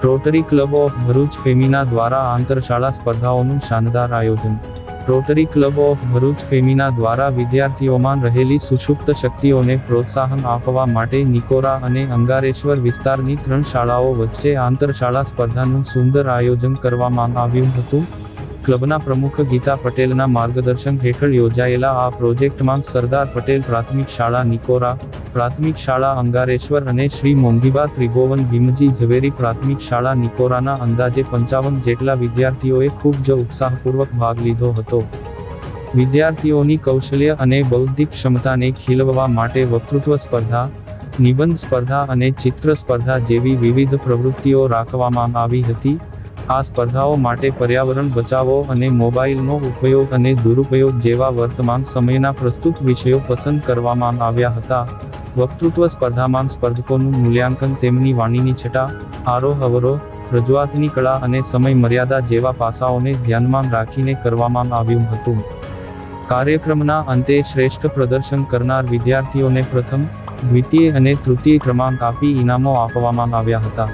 Rotary club of Bharuch Femina દ્વારા આંતરશાળા સ્પર્ધાઓનું શાનદાર આયોજન. Rotary club of Bharuch Femina દ્વારા વિદ્યાર્થીઓમાં રહેલી સુષુપ્ત શક્તિઓને પ્રોત્સાહન આપવા માટે નિકોરા અને અંગારેશ્વર વિસ્તારની 3 શાળાઓ વચ્ચે આંતરશાળા સ્પર્ધાનું સુંદર આયોજન કરવામાં આવ્યું હતું. ક્લબના પ્રમુખ ગીતા પટેલના માર્ગદર્શન હેઠળ યોજાયેલા આ પ્રોજેક્ટમાં સરદાર પટેલ પ્રાથમિક શાળા નિકોરા, પ્રાથમિક શાળા અંગારેશ્વર અને શ્રી મોંઘીબા ત્રિભુવન ભીમજી ઝવેરી પ્રાથમિક શાળા નિકોરાના અંદાજે 55 જેટલા વિદ્યાર્થીઓએ ખૂબ જ ઉત્સાહપૂર્વક ભાગ લીધો હતો. વિદ્યાર્થીઓની કૌશલ્ય અને બૌદ્ધિક ક્ષમતાને ખીલવવા માટે વક્તૃત્વ સ્પર્ધા, નિબંધ સ્પર્ધા અને ચિત્ર સ્પર્ધા જેવી વિવિધ પ્રવૃત્તિઓ રાખવામાં આવી હતી. આ સ્પર્ધાઓ માટે પર્યાવરણ બચાવો અને મોબાઈલનો ઉપયોગ અને દુરુપયોગ જેવા વર્તમાન સમયના પ્રસ્તુત વિષયો પસંદ કરવામાં આવ્યા હતા. વક્તૃત્વ સ્પર્ધામાં સ્પર્ધકોનું મૂલ્યાંકન તેમની વાણીની છટા, આરોહ અવરોહ, રજૂઆતની કળા અને સમય મર્યાદા જેવા પાસાઓને ધ્યાનમાં રાખીને કરવામાં આવ્યું હતું. કાર્યક્રમના અંતે શ્રેષ્ઠ પ્રદર્શન કરનાર વિદ્યાર્થીઓને પ્રથમ, દ્વિતીય અને તૃતીય ક્રમાંક આપી ઇનામો આપવામાં આવ્યા હતા.